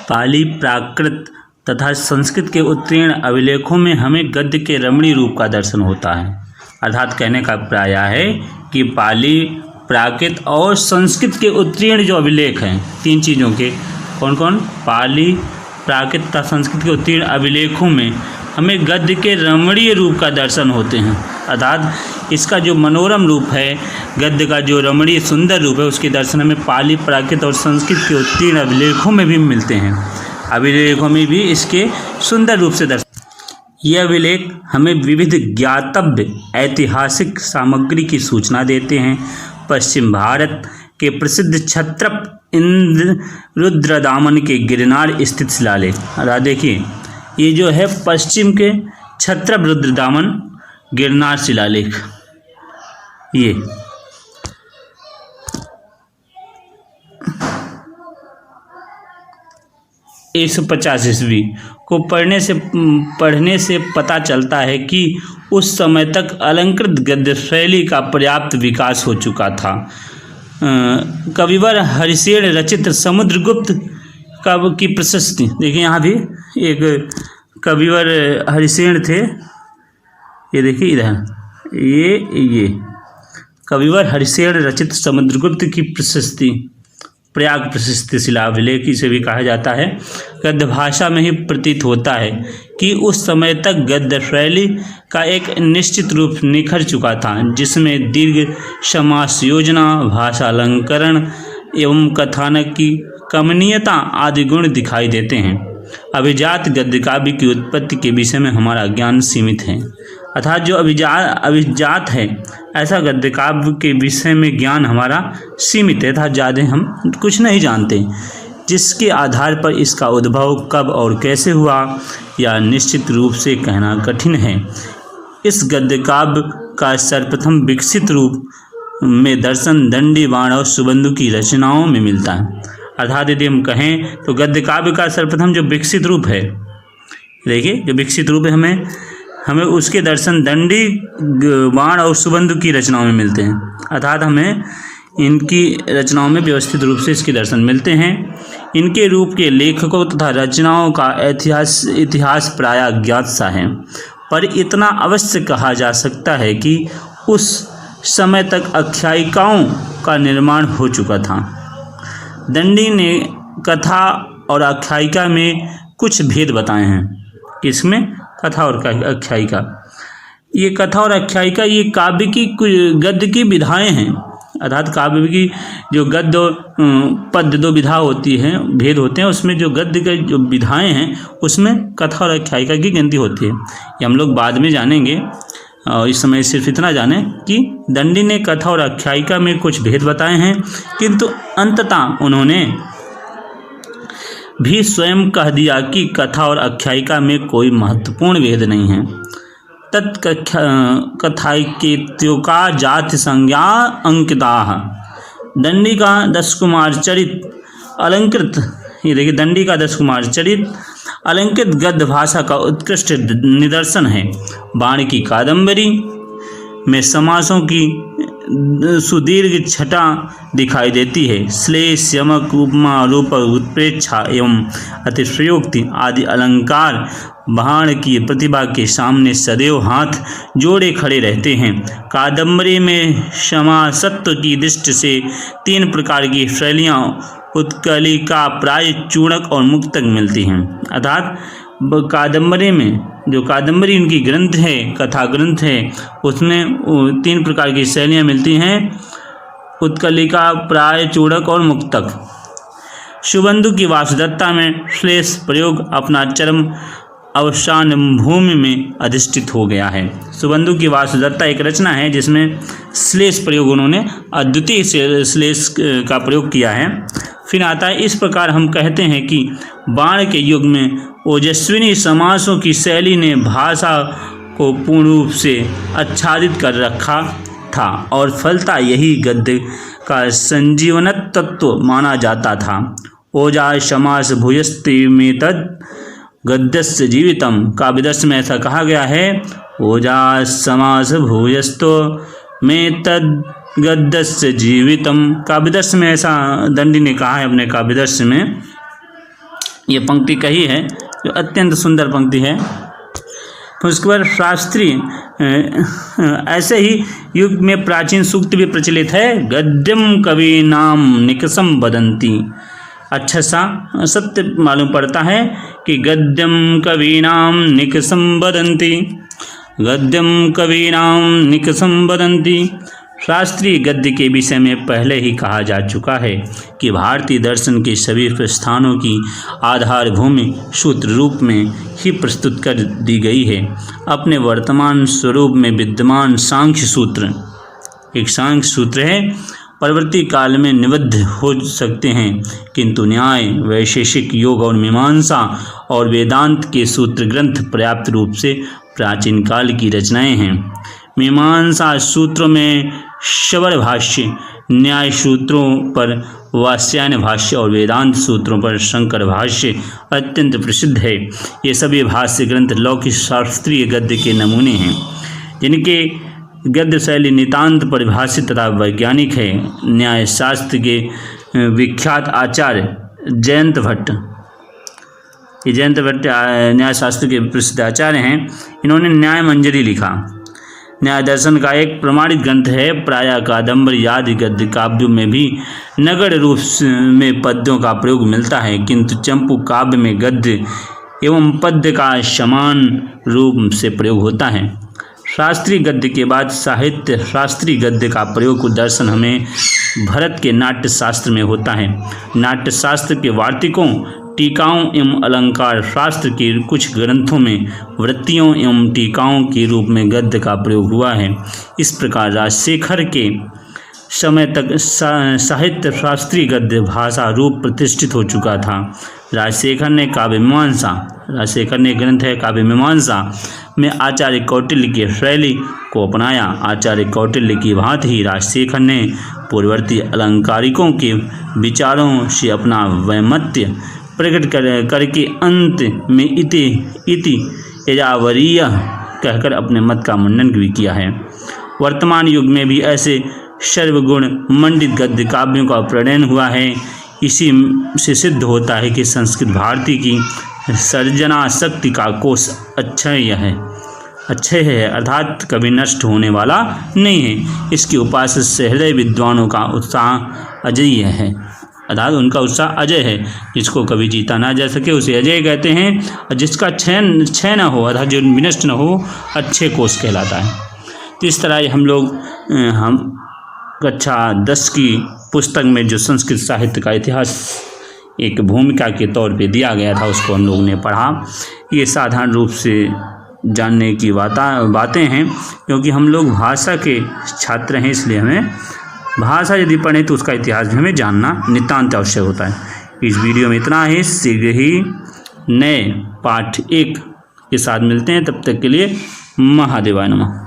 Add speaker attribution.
Speaker 1: पाली प्राकृत तथा संस्कृत के उत्तीर्ण अभिलेखों में हमें गद्य के रमणीय रूप का दर्शन होता है। अर्थात कहने का अभिप्राय है कि पाली प्राकृत और संस्कृत के उत्तीर्ण जो अभिलेख हैं, तीन चीज़ों के, कौन कौन, पाली प्राकृत तथा संस्कृत के उत्तीर्ण अभिलेखों में हमें गद्य के रमणीय रूप का दर्शन होते हैं। अर्थात इसका जो मनोरम रूप है, गद्य का जो रमणीय सुंदर रूप है, उसके दर्शन हमें पाली प्राकृत और संस्कृत के उत्तीर्ण अभिलेखों में भी मिलते हैं। अभिलेखों में भी इसके सुंदर रूप से दर्शन। ये अभिलेख हमें विविध ज्ञातव्य ऐतिहासिक सामग्री की सूचना देते हैं। पश्चिम भारत के प्रसिद्ध क्षत्रप इंद्र रुद्रदामन के गिरनार स्थित शिलालेख। अर्थात देखिए, ये जो है पश्चिम के क्षत्रप रुद्रदामन गिरनार शिलालेख, ये 150 ईस्वी को पढ़ने से पता चलता है कि उस समय तक अलंकृत गद्य शैली का पर्याप्त विकास हो चुका था। कविवर हरिसेन रचित समुद्रगुप्त काव्य की प्रशस्ति, देखिए यहाँ भी एक कविवर हरिसेन थे, ये देखिए इधर, ये कविवर हरिसेन रचित समुद्रगुप्त की प्रशस्ति, प्रयाग प्रशस्ति शिलाभिलेख इसे भी कहा जाता है। गद्य भाषा में ही प्रतीत होता है कि उस समय तक गद्य शैली का एक निश्चित रूप निखर चुका था, जिसमें दीर्घ समास योजना, भाषा अलंकरण एवं कथानक की कमनीयता आदि गुण दिखाई देते हैं। अभिजात गद्य काव्य की उत्पत्ति के विषय में हमारा ज्ञान सीमित है। अर्थात जो अभिजात है, ऐसा गद्य काव्य के विषय में ज्ञान हमारा सीमित है, अर्थात ज़्यादा हम कुछ नहीं जानते, जिसके आधार पर इसका उद्भव कब और कैसे हुआ या निश्चित रूप से कहना कठिन है। इस गद्य काव्य का सर्वप्रथम विकसित रूप में दर्शन, दंडी, बाण और सुबंधु की रचनाओं में मिलता है। अर्थात यदि हम कहें तो गद्य काव्य का सर्वप्रथम जो विकसित रूप है, देखिए जो विकसित रूप है, हमें उसके दर्शन दंडी, बाण और सुबंधु की रचनाओं में मिलते हैं। अर्थात हमें इनकी रचनाओं में व्यवस्थित रूप से इसके दर्शन मिलते हैं। इनके रूप के लेखकों तथा रचनाओं का इतिहास प्रायः ज्ञात सा है, पर इतना अवश्य कहा जा सकता है कि उस समय तक आख्यायिकाओं का निर्माण हो चुका था। दंडी ने कथा और आख्यायिका में कुछ भेद बताए हैं। किसमें? कथा और आख्यायिका। ये कथा और आख्यायिका ये काव्य की गद्य की विधाएं हैं। अर्थात काव्य की जो गद्य पद्य दो विधा होती हैं, भेद होते हैं, उसमें जो गद्य के जो विधाएं हैं उसमें कथा और आख्यायिका की गिनती होती है। ये हम लोग बाद में जानेंगे, और इस समय सिर्फ इतना जानें कि दंडी ने कथा और आख्यायिका में कुछ भेद बताए हैं, किंतु अंततः उन्होंने भी स्वयं कह दिया कि कथा और आख्यायिका में कोई महत्वपूर्ण भेद नहीं है। तत्कथाइकेत्योका जाति संज्ञा अंकिता। दंडी का 10 कुमार चरित अलंकृत, ये देखिए दंडी का 10 कुमार चरित अलंकृत गद्य भाषा का उत्कृष्ट निदर्शन है। बाण की कादंबरी में समासों की सुदीर्घ छटा दिखाई देती है। श्लेष, यमक, उपमा, रूप, उत्प्रेक्षा एवं अतिशयोक्ति आदि अलंकार बाण की प्रतिभा के सामने सदैव हाथ जोड़े खड़े रहते हैं। कादंबरी में समासत्व की दृष्टि से 3 प्रकार की शैलियाँ उत्कलिका, प्राय, चूणक और मुक्तक मिलती हैं। अर्थात कादंबरी में जो कादंबरी उनकी ग्रंथ है, कथा ग्रंथ है, उसमें 3 प्रकार की शैलियाँ मिलती हैं, उत्कलिका, प्राय, चूड़क और मुक्तक। सुबंधु की वासुदत्ता में श्लेष प्रयोग अपना चरम अवसान भूमि में अधिष्ठित हो गया है। सुबंधु की वासुदत्ता एक रचना है जिसमें श्लेष प्रयोग उन्होंने अद्वितीय श्लेष का प्रयोग किया है। फिर आता है, इस प्रकार हम कहते हैं कि बाण के युग में ओजस्विनी समासों की शैली ने भाषा को पूर्ण रूप से आच्छादित कर रखा था और फलता यही गद्य का संजीवनत तत्व माना जाता था। ओजा समास भूयस्ति में तद गद्यस्य जीवितम। काव्यदर्श में ऐसा कहा गया है, ओजा समास भूयस्तो में तद गद्यस्य जीवितम। काव्यदर्श में ऐसा दंडी ने कहा है अपने काव्यदर्श में। ये पंक्ति कही है जो अत्यंत सुंदर पंक्ति है। तो उसके बाद शास्त्रीय ऐसे ही युग में प्राचीन सूक्त भी प्रचलित है। गद्यम कवि नाम निकसम वदंती। अच्छा सा सत्य मालूम पड़ता है कि गद्यम कवीनाम निकसम वदंती, गद्यम कवीनाम निकसम वदंती। शास्त्रीय गद्य के विषय में पहले ही कहा जा चुका है कि भारतीय दर्शन के सभी प्रस्थानों की आधार भूमि सूत्र रूप में ही प्रस्तुत कर दी गई है। अपने वर्तमान स्वरूप में विद्यमान सांख्य सूत्र एक सांख्य सूत्र है, परवर्ती काल में निबद्ध हो सकते हैं, किंतु न्याय, वैशेषिक, योग और मीमांसा और वेदांत के सूत्र ग्रंथ पर्याप्त रूप से प्राचीन काल की रचनाएं हैं। मीमांसा सूत्रों में शबर भाष्य, न्याय सूत्रों पर वात्स्यायन भाष्य और वेदांत सूत्रों पर शंकर भाष्य अत्यंत प्रसिद्ध है। ये सभी भाष्य ग्रंथ लौकिक शास्त्रीय गद्य के नमूने हैं, जिनके गद्य शैली नितांत परिभाषित तथा वैज्ञानिक है। न्याय शास्त्र के विख्यात आचार्य जयंत भट्ट, ये जयंत भट्ट न्याय शास्त्र के प्रसिद्ध आचार्य हैं। इन्होंने न्याय मंजरी लिखा। न्याय दर्शन का एक प्रमाणित ग्रंथ है। प्रायः कादम्बरी आदि गद्य काव्यों में भी नगण्य रूप में पद्यों का प्रयोग मिलता है, किंतु चंपू काव्य में गद्य एवं पद्य का समान रूप से प्रयोग होता है। शास्त्रीय गद्य के बाद साहित्य शास्त्रीय गद्य का प्रयोग दर्शन हमें भरत के नाट्य शास्त्र में होता है। नाट्य शास्त्र के वार्तिकों, टीकाओं एवं अलंकार शास्त्र के कुछ ग्रंथों में वृत्तियों एवं टीकाओं के रूप में गद्य का प्रयोग हुआ है। इस प्रकार राजशेखर के समय तक साहित्य शास्त्रीय गद्य भाषा रूप प्रतिष्ठित हो चुका था। राजशेखर ने ग्रंथ है काव्य मीमांसा में आचार्य कौटिल्य की शैली को अपनाया। आचार्य कौटिल्य की भांति ही राजशेखर ने पूर्ववर्ती अलंकारिकों के विचारों से अपना वैमत्य प्रकट करके अंत में इति यजावरीय कहकर अपने मत का मंडन भी किया है। वर्तमान युग में भी ऐसे सर्वगुण मंडित गद्य काव्यों का प्रणयन हुआ है। इसी से सिद्ध होता है कि संस्कृत भारती की सर्जना शक्ति का कोष अक्षय है, अर्थात कभी नष्ट होने वाला नहीं है। इसके उपास्य से हृदय विद्वानों का उत्साह अजेय है, अर्थात उनका उत्साह अजय है। जिसको कभी जीता ना जा सके उसे अजय कहते हैं, और जिसका क्षय न हो, अर्थात जो विनष्ट न हो, अच्छे कोष कहलाता है। तो इस तरह हम कक्षा 10 की पुस्तक में जो संस्कृत साहित्य का इतिहास एक भूमिका के तौर पे दिया गया था, उसको हम लोग ने पढ़ा। ये साधारण रूप से जानने की बातें हैं, क्योंकि हम लोग भाषा के छात्र हैं, इसलिए हमें भाषा यदि पढ़ें तो उसका इतिहास भी हमें जानना नितांत आवश्यक होता है। इस वीडियो में इतना ही। शीघ्र ही नए पाठ 1 के साथ मिलते हैं। तब तक के लिए महादेवाय नमः।